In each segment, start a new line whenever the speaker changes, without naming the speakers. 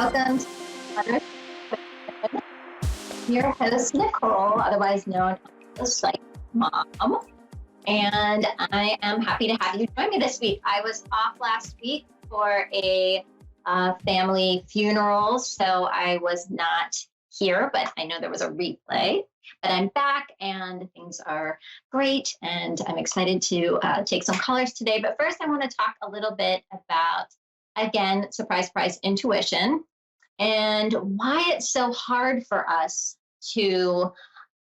Welcome to another your host, Nicole, otherwise known as the Psych Mom. And I am happy to have you join me this week. I was off last week for a family funeral, so I was not here, but I know there was a replay. But I'm back and things are great, and I'm excited to take some callers today. But first, I want to talk a little bit about, again, surprise, surprise, intuition, and why it's so hard for us to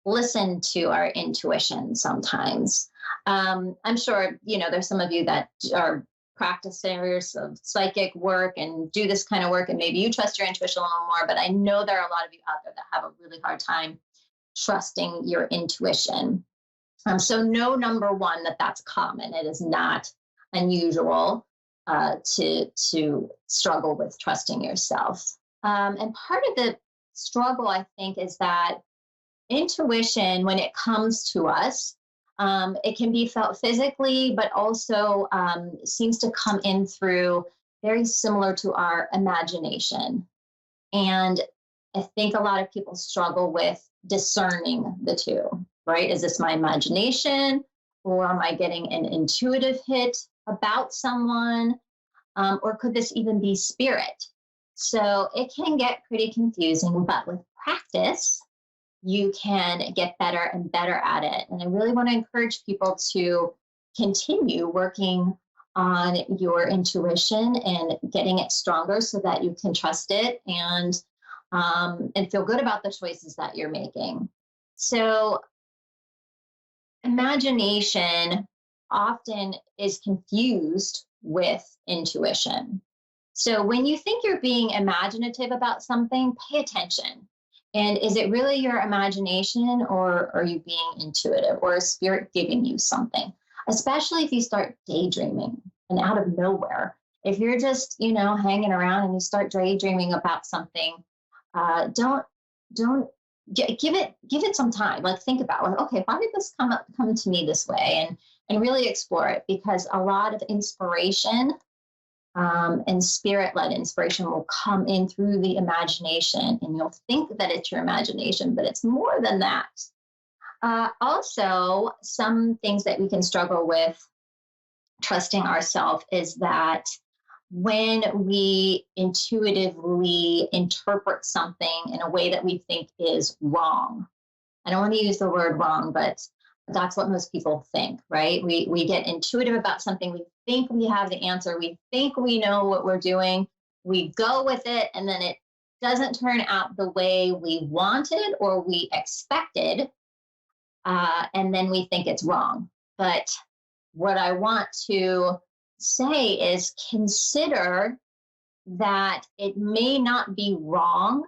listen to our intuition sometimes. I'm sure, there's some of you that are practitioners of psychic work and do this kind of work, and maybe you trust your intuition a little more, but I know there are a lot of you out there that have a really hard time trusting your intuition. So know, number one, that that's common. It is not unusual to struggle with trusting yourself. And part of the struggle, I think, is that intuition, when it comes to us, it can be felt physically, but also seems to come in through very similar to our imagination. And I think a lot of people struggle with discerning the two, right? Is this my imagination, or am I getting an intuitive hit about someone? Or could this even be spirit? So it can get pretty confusing, but with practice, you can get better and better at it. And I really want to encourage people to continue working on your intuition and getting it stronger so that you can trust it and feel good about the choices that you're making. So imagination often is confused with intuition. So when you think you're being imaginative about something, pay attention. And is it really your imagination, or are you being intuitive, or is spirit giving you something? Especially if you start daydreaming and out of nowhere. If you're just, hanging around and you start daydreaming about something, don't give it some time. Like, think about, like, okay, why did this come to me this way? And really explore it, because a lot of inspiration and spirit-led inspiration will come in through the imagination, and you'll think that it's your imagination, but it's more than that. Also, some things that we can struggle with trusting ourselves is that when we intuitively interpret something in a way that we think is wrong. I don't want to use the word wrong, but that's what most people think, right? We get intuitive about something. We think we have the answer. We think we know what we're doing. We go with it, and then it doesn't turn out the way we wanted or we expected. And then we think it's wrong. But what I want to say is, consider that it may not be wrong.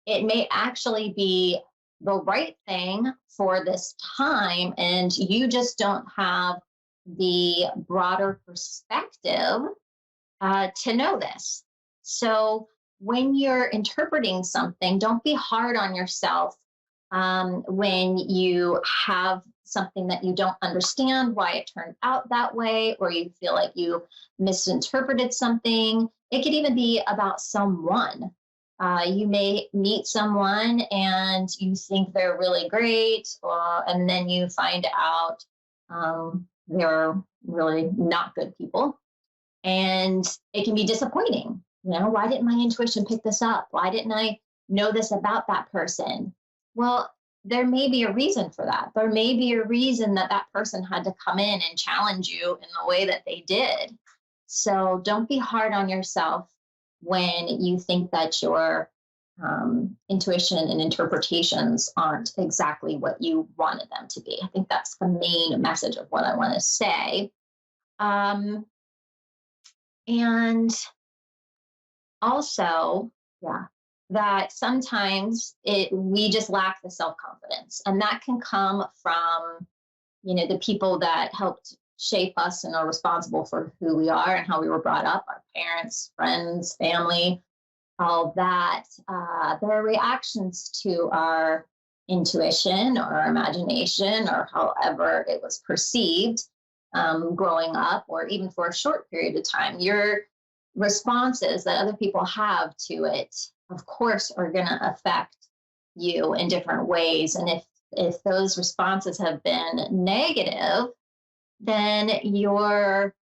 It may actually be the right thing for this time, and you just don't have the broader perspective to know this. So when you're interpreting something, don't be hard on yourself when you have something that you don't understand why it turned out that way, or you feel like you misinterpreted something. It could even be about someone. You may meet someone and you think they're really great, and then you find out they're really not good people. And it can be disappointing. Why didn't my intuition pick this up? Why didn't I know this about that person? Well, there may be a reason for that. There may be a reason that that person had to come in and challenge you in the way that they did. So don't be hard on yourself when you think that your intuition and interpretations aren't exactly what you wanted them to be. I think that's the main message of what I want to say. And also, that sometimes we just lack the self-confidence, and that can come from, the people that helped shape us and are responsible for who we are and how we were brought up, our parents, friends, family, all that. Their reactions to our intuition or our imagination, or however it was perceived growing up, or even for a short period of time. Your responses that other people have to it, of course, are going to affect you in different ways. And if those responses have been negative, then your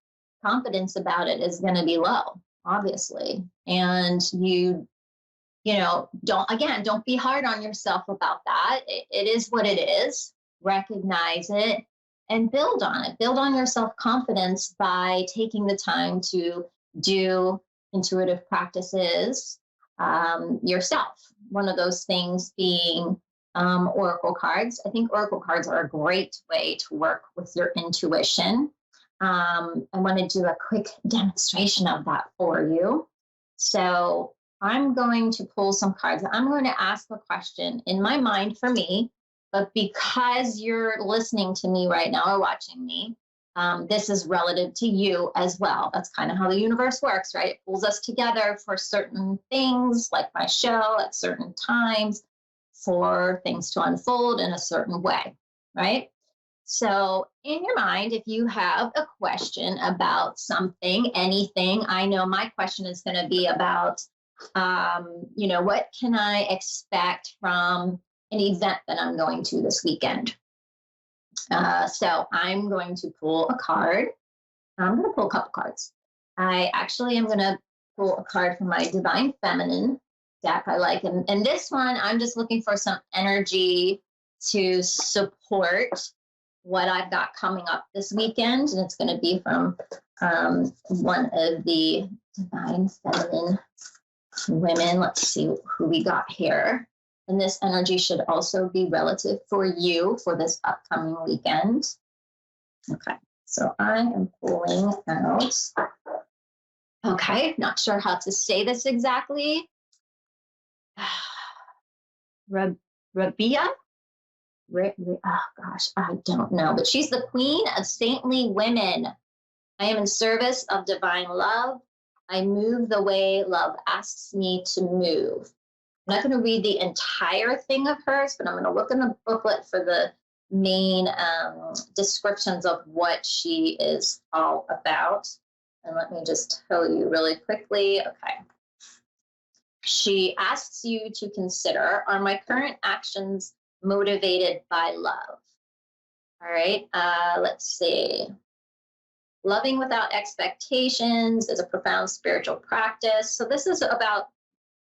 confidence about it is going to be low, obviously. And don't be hard on yourself about that. It is what it is. Recognize it and build on it. Build on your self confidence by taking the time to do intuitive practices yourself. One of those things being oracle cards. I think oracle cards are a great way to work with your intuition. I want to do a quick demonstration of that for you. So I'm going to pull some cards. I'm going to ask a question in my mind for me, but because you're listening to me right now or watching me, this is relative to you as well. That's kind of how the universe works, right? It pulls us together for certain things, like my show at certain times, for things to unfold in a certain way, right? So in your mind, if you have a question about something, anything, I know my question is going to be about, what can I expect from an event that I'm going to this weekend? So I'm going to pull a card. I'm going to pull a couple cards. I actually am going to pull a card from my Divine Feminine deck I like. And this one, I'm just looking for some energy to support what I've got coming up this weekend. And it's going to be from one of the Divine Feminine women. Let's see who we got here. And this energy should also be relative for you for this upcoming weekend. Okay, so I am pulling out. Okay, not sure how to say this exactly. Rabia? Oh gosh, I don't know. But she's the queen of saintly women. I am in service of divine love. I move the way love asks me to move. I'm not going to read the entire thing of hers, but I'm going to look in the booklet for the main descriptions of what she is all about. And let me just tell you really quickly. Okay. She asks you to consider, are my current actions motivated by love? All right. Let's see. Loving without expectations is a profound spiritual practice. So this is about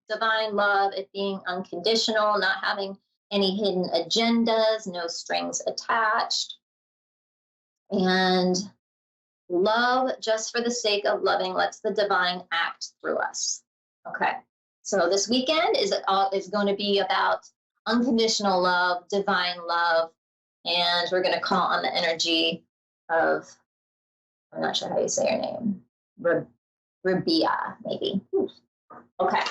divine love, it being unconditional, not having any hidden agendas, no strings attached. And love just for the sake of loving lets the divine act through us. Okay. So this weekend is going to be about unconditional love, divine love, and we're going to call on the energy of, I'm not sure how you say her name, Rabia, maybe. Okay,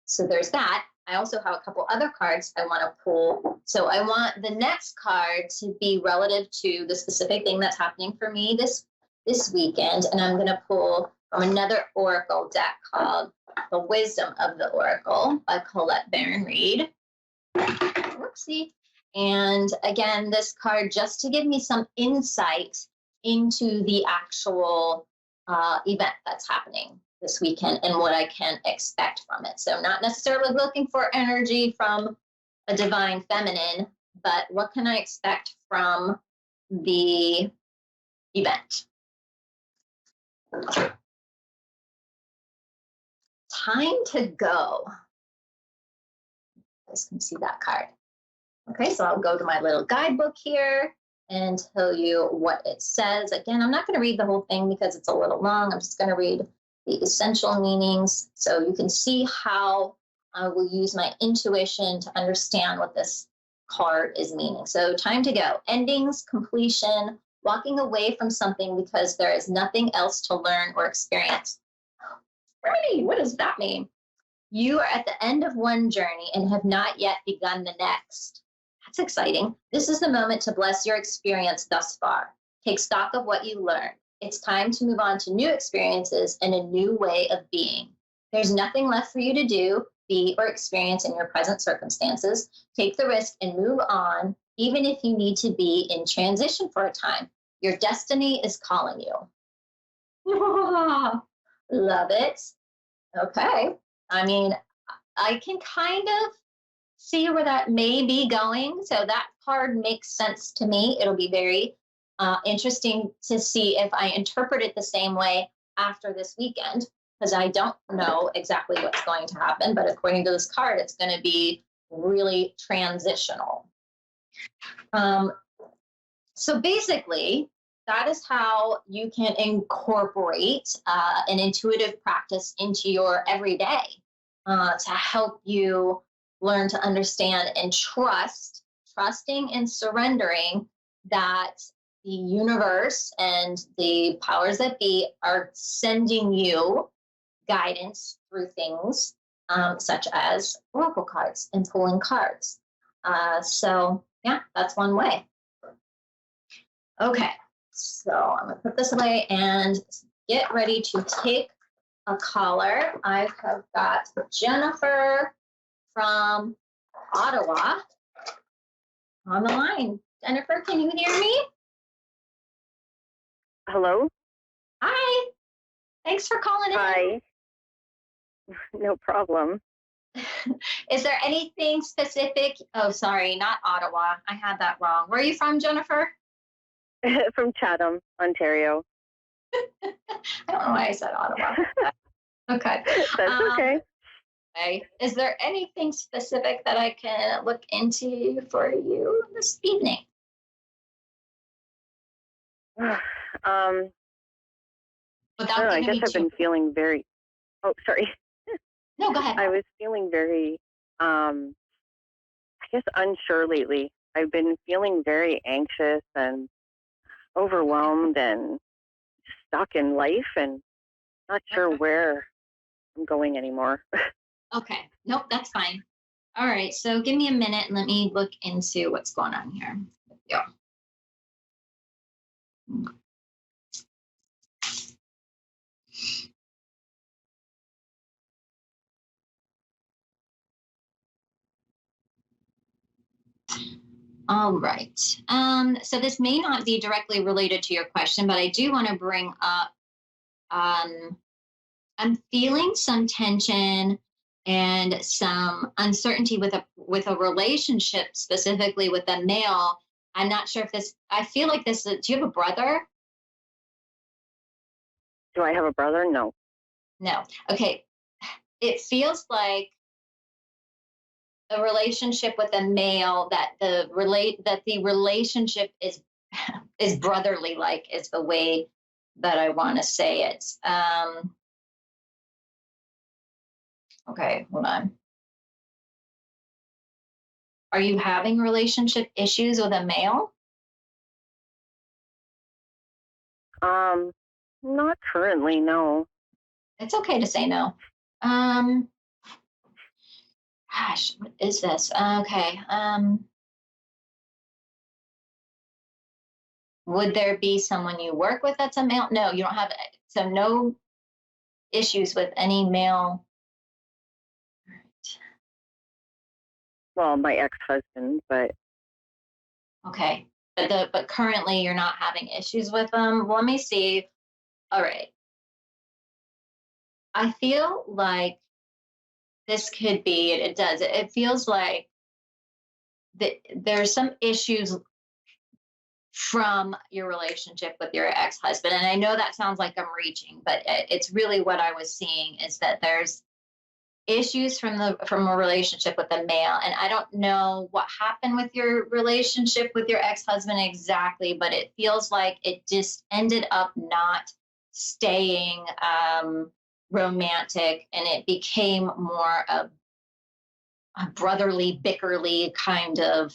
so there's that. I also have a couple other cards I want to pull. So I want the next card to be relative to the specific thing that's happening for me this weekend, and I'm going to pull from another oracle deck called The Wisdom of the Oracle by Colette Baron Reed. Whoopsie. And again, this card just to give me some insight into the actual event that's happening this weekend and what I can expect from it. So not necessarily looking for energy from a divine feminine, but what can I expect from the event? Time to go. You guys can see that card. Okay, so I'll go to my little guidebook here and tell you what it says. Again, I'm not going to read the whole thing because it's a little long. I'm just going to read the essential meanings so you can see how I will use my intuition to understand what this card is meaning. So time to go. Endings, completion, walking away from something because there is nothing else to learn or experience. Really, what does that mean? You are at the end of one journey and have not yet begun the next. That's exciting. This is the moment to bless your experience thus far. Take stock of what you learned. It's time to move on to new experiences and a new way of being. There's nothing left for you to do, be, or experience in your present circumstances. Take the risk and move on, even if you need to be in transition for a time. Your destiny is calling you. Love it. Okay. I mean, I can kind of see where that may be going. So that card makes sense to me. It'll be very interesting to see if I interpret it the same way after this weekend, because I don't know exactly what's going to happen. But according to this card, it's going to be really transitional. Um, so basically, that is how you can incorporate an intuitive practice into your everyday to help you learn to understand and trusting and surrendering that the universe and the powers that be are sending you guidance through things such as oracle cards and pulling cards. So, yeah, that's one way. Okay, so I'm gonna put this away and get ready to take a caller. I have got Jennifer from Ottawa on the line. Jennifer, can you hear me?
Hello?
Hi, thanks for calling
Hi. No problem.
in. Is there anything specific? Oh, sorry, not Ottawa. I had that wrong. Where are you from, Jennifer?
From Chatham, Ontario.
I don't know why I said Ottawa. Okay.
That's okay.
Okay. Is there anything specific that I can look into for you this evening?
I
Without
don't know, I
giving
guess
me
I've
too.
been feeling very, oh, sorry.
No, go ahead.
I was feeling very, I guess, unsure lately. I've been feeling very anxious and overwhelmed and stuck in life and not sure
Okay.
where I'm going anymore.
Okay. Nope, that's fine. All right. So give me a minute and let me look into what's going on here. Yeah. All right. So this may not be directly related to your question, but I do want to bring up um, I'm feeling some tension and some uncertainty with a relationship, specifically with a male. I'm not sure if this. I feel like this. Do you have a brother?
Do I have a brother? No.
No. Okay. It feels like a relationship with a male that the relationship is brotherly like is the way that I want to say it. Okay, hold on. Are you having relationship issues with a male?
Um, Not currently, no.
It's okay to say no. Um, Gosh, what is this? Okay. Would there be someone you work with that's a male? No, you don't have. So no issues with any male.
Well, my ex-husband, but
Okay, but currently you're not having issues with them. Let me see. All right. I feel like this could be. It does. It feels like there's some issues from your relationship with your ex-husband, and I know that sounds like I'm reaching, but it's really what I was seeing is that there's issues from a relationship with a male, and I don't know what happened with your relationship with your ex-husband exactly, but it feels like it just ended up not staying romantic, and it became more of a brotherly bickerly kind of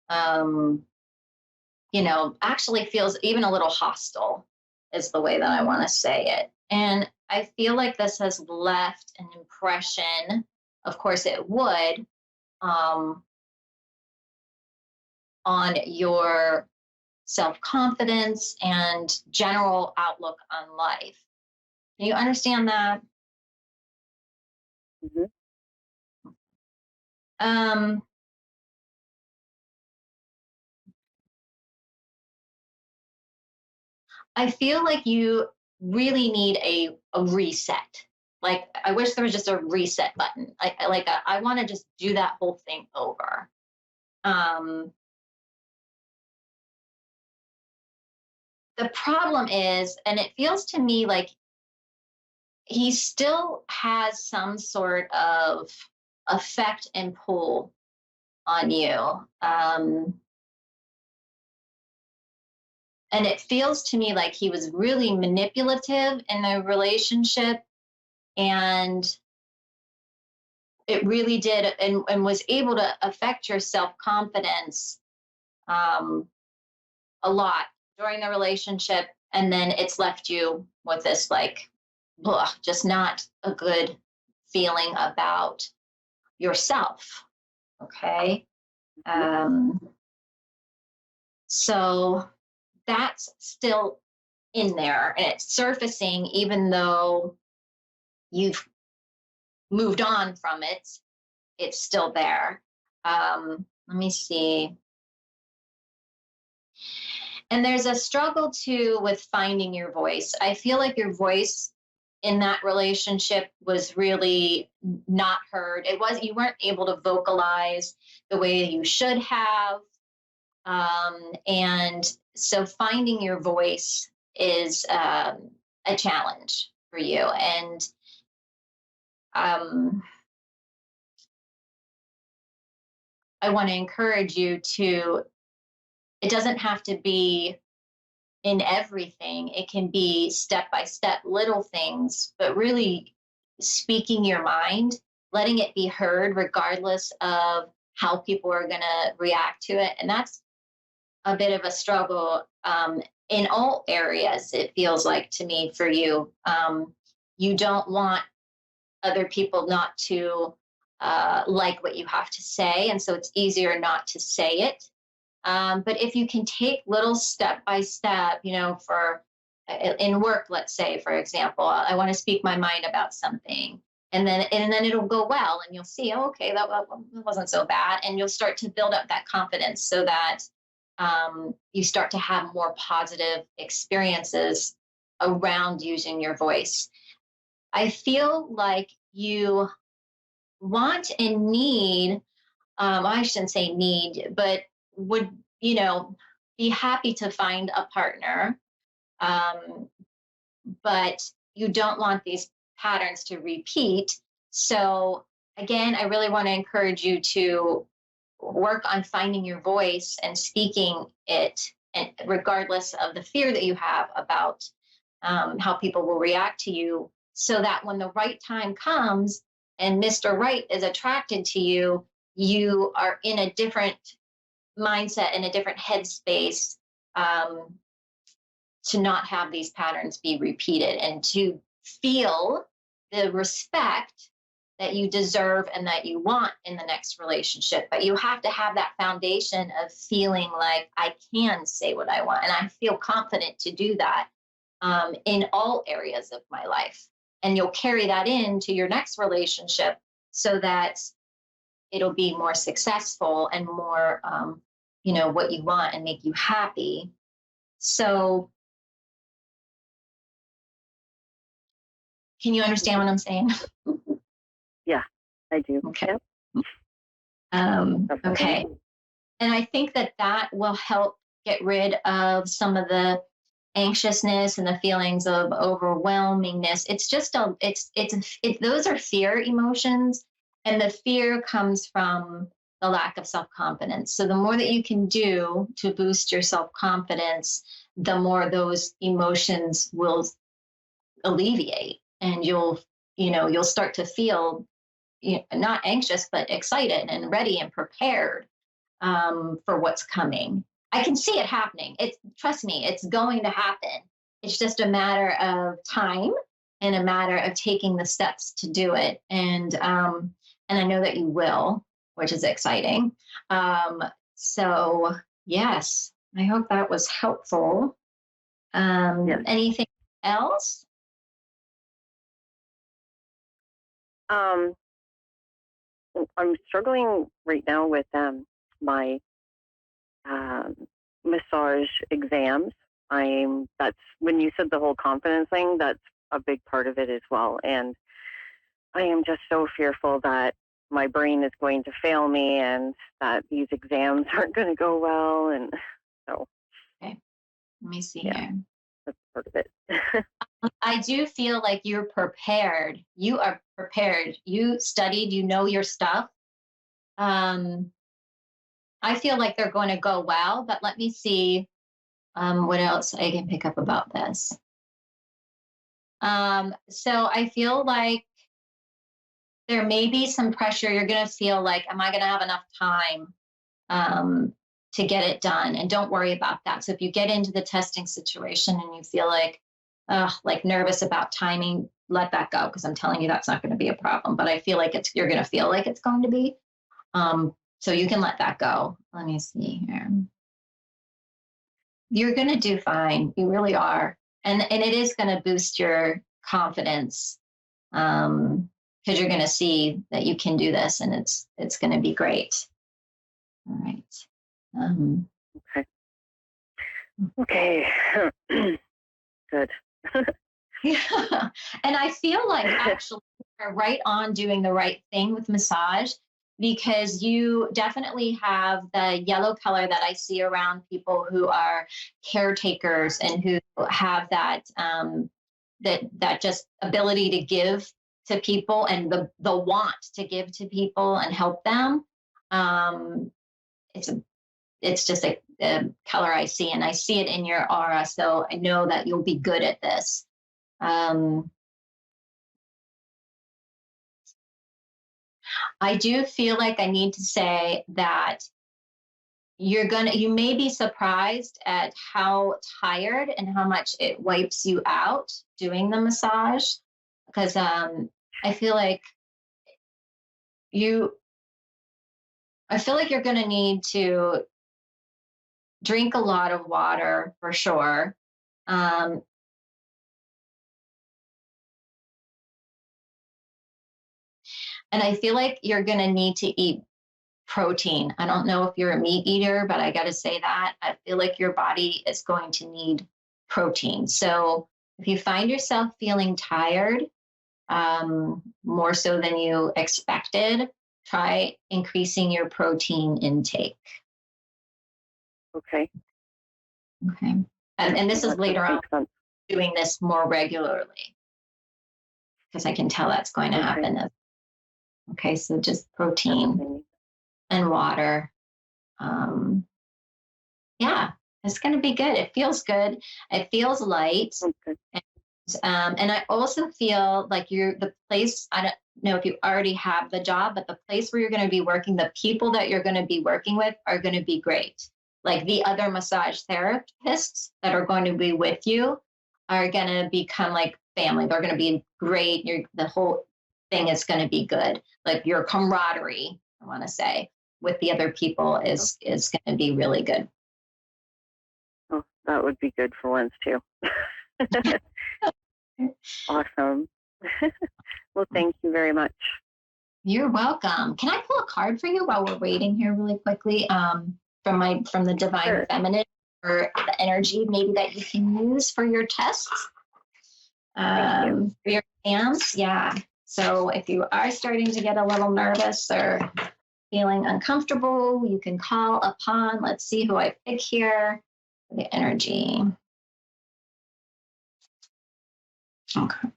um, actually feels even a little hostile is the way that I want to say it. And I feel like this has left an impression, of course it would, um, on your self-confidence and general outlook on life. Do you understand that?
mhm.
Um, I feel like really need a reset. Like, I wish there was just a reset button. I want to just do that whole thing over. Um, the problem is, and it feels to me like he still has some sort of effect and pull on you. And it feels to me like he was really manipulative in the relationship, and it really did, and was able to affect your self-confidence um, a lot during the relationship. And then it's left you with this, like, ugh, just not a good feeling about yourself. Okay.
Mhm.
Um, so that's still in there, and it's surfacing even though you've moved on from it. It's still there. Let me see. And there's a struggle too with finding your voice. I feel like your voice in that relationship was really not heard. You weren't able to vocalize the way you should have. And so finding your voice is a challenge for you. And um, I want to encourage you to, it doesn't have to be in everything. It can be step by step little things, but really speaking your mind, letting it be heard regardless of how people are going to react to it. And that's a bit of a struggle in all areas, it feels like to me for you. You don't want other people not to like what you have to say. And so it's easier not to say it. But if you can take little step by step, for in work, let's say, for example, I want to speak my mind about something. And then it'll go well, and you'll see, oh, okay, that wasn't so bad, and you'll start to build up that confidence so that you start to have more positive experiences around using your voice. I feel like you want and need, I shouldn't say need, but would, be happy to find a partner. Um, but you don't want these patterns to repeat. So, again, I really want to encourage you to work on finding your voice and speaking it, and regardless of the fear that you have about how people will react to you, so that when the right time comes and Mr. Right is attracted to you, you are in a different mindset, in a different headspace, um, to not have these patterns be repeated, and to feel the respect that you deserve and that you want in the next relationship. But you have to have that foundation of feeling like I can say what I want, and I feel confident to do that in all areas of my life. And you'll carry that into your next relationship so that it'll be more successful and more, what you want and make you happy. So, can you understand what I'm saying?
Yeah, I do.
Okay.
Yep, definitely.
Okay. And I think that that will help get rid of some of the anxiousness and the feelings of overwhelmingness. It's just those are fear emotions, and the fear comes from the lack of self-confidence. So the more that you can do to boost your self-confidence, the more those emotions will alleviate, and you'll start to feel, not anxious but excited and ready and prepared for what's coming. I can see it happening. Trust me, it's going to happen. It's just a matter of time and a matter of taking the steps to do it. And I know that you will, which is exciting. So yes, I hope that was helpful.
Yes.
Anything else?
Um, I'm struggling right now with my um, massage exams. that's when you said the whole confidence thing, that's a big part of it as well. And I am just so fearful that my brain is going to fail me and that these exams aren't going to go well. And so,
Okay, let me see
yeah,
here.
that's part of it.
I do feel like you're prepared. You are prepared. You studied, you know your stuff. Um, I feel like they're going to go well, but let me see what else I can pick up about this. So I feel like there may be some pressure. You're going to feel like, am I going to have enough time um, to get it done? And don't worry about that. So if you get into the testing situation and you feel like nervous about timing, let that go, because I'm telling you that's not going to be a problem. But I feel like you're going to feel like it's going to be. So you can let that go. Let me see here. You're going to do fine. You really are. And it is going to boost your confidence, because you're going to see that you can do this, and it's going to be great. All right.
Okay. Okay. Good.
Yeah. And I feel like actually you're right on doing the right thing with massage, because you definitely have the yellow color that I see around people who are caretakers and who have that just ability to give to people, and the want to give to people and help them. Um, it's just a color I see, and I see it in your aura, so I know that you'll be good at this. Um, I do feel like I need to say that you may be surprised at how tired and how much it wipes you out doing the massage, because I feel like you I feel like you're going to need to drink a lot of water for sure. Um, and I feel like you're going to need to eat protein. I don't know if you're a meat eater, but I got to say that I feel like your body is going to need protein. So if you find yourself feeling tired, more so than you expected, try increasing your protein intake.
Okay.
Okay. And this is
That
later on,
makes sense.
doing this more regularly, because I can tell that's going to
Okay.
happen. Okay. So just protein
Definitely.
and water. Um, yeah, it's going to be good. It feels good. It feels light.
Okay.
And I also feel like the place, I don't know if you already have the job, but the place where you're going to be working, the people that you're going to be working with are going to be great. Like the other massage therapists that are going to be with you are going to become like family. They're going to be great. The whole thing is going to be good. Like your camaraderie, I want to say, with the other people is going to be really good.
Oh, that would be good for once too. Awesome. Well, thank you very much.
You're welcome. Can I pull a card for you while we're waiting here really quickly? From the Divine
Sure.
Feminine, or the energy maybe that you can use for your tests,
Thank you.
for your exams. Yeah. So if you are starting to get a little nervous or feeling uncomfortable, you can call upon. Let's see who I pick here for the energy. Okay.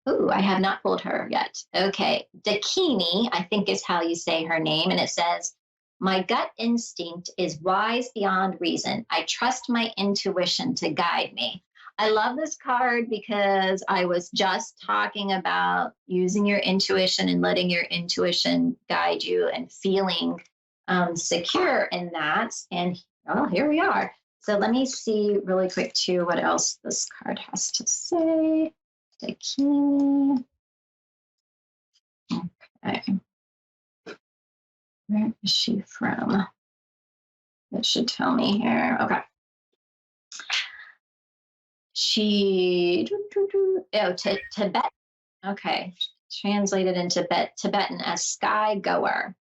Ooh, I have not pulled her yet. Okay. Dakini, I think is how you say her name. And it says, my gut instinct is wise beyond reason. I trust my intuition to guide me. I love this card because I was just talking about using your intuition and letting your intuition guide you and feeling secure in that. And oh, here we are. So let me see really quick too what else this card has to say. Dakini. Okay. Where is she from? It should tell me here. Okay. Tibet. Okay. Translated into Tibetan as sky goer.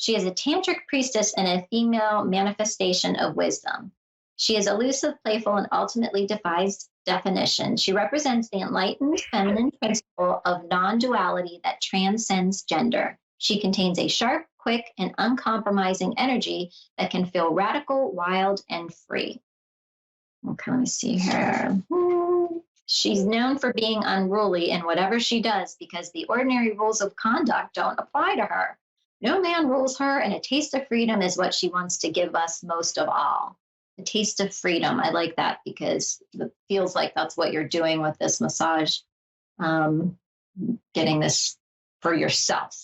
She is a tantric priestess and a female manifestation of wisdom. She is elusive, playful, and ultimately defies definition. She represents the enlightened feminine principle of non-duality that transcends gender. She contains a sharp, quick, and uncompromising energy that can feel radical, wild, and free. Okay, let me see here. She's known for being unruly in whatever she does because the ordinary rules of conduct don't apply to her. No man rules her, and a taste of freedom is what she wants to give us most of all. A taste of freedom. I like that because it feels like that's what you're doing with this massage, getting this for yourself.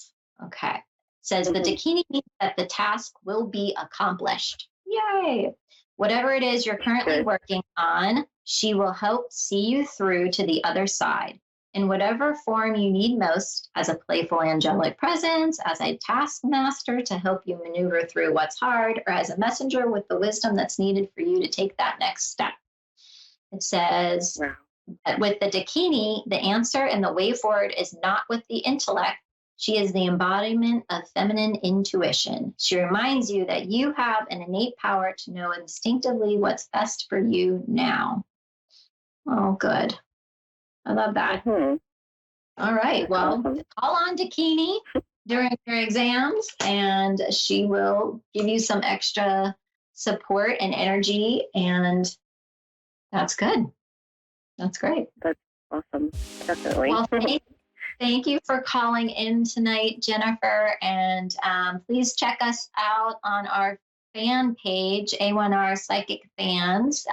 Okay. It says the Dakini means that the task will be accomplished. Yay. Whatever it is you're currently working on, she will help see you through to the other side. In whatever form you need most, as a playful angelic presence, as a taskmaster to help you maneuver through what's hard, or as a messenger with the wisdom that's needed for you to take that next step. It says that with the Dakini, the answer and the way forward is not with the intellect. She is the embodiment of feminine intuition. She reminds you that you have an innate power to know instinctively what's best for you now. Oh, good. I love that. All right. Well, call on Dakini during your exams, and she will give you some extra support and energy. And that's good. That's great.
That's awesome. Definitely.
Well, thank you for calling in tonight, Jennifer. And please check us out on our fan page, A1R Psychic Fans.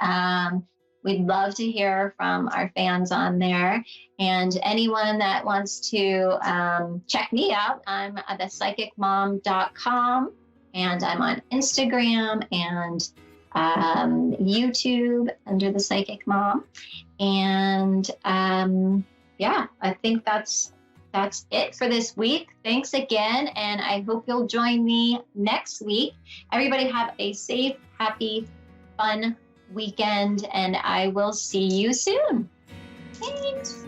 We'd love to hear from our fans on there. And anyone that wants to check me out, I'm at thepsychicmom.com, and I'm on Instagram and YouTube under The Psychic Mom. And yeah, I think that's it for this week. Thanks again, and I hope you'll join me next week. Everybody have a safe, happy, fun weekend, and I will see you soon. Thanks.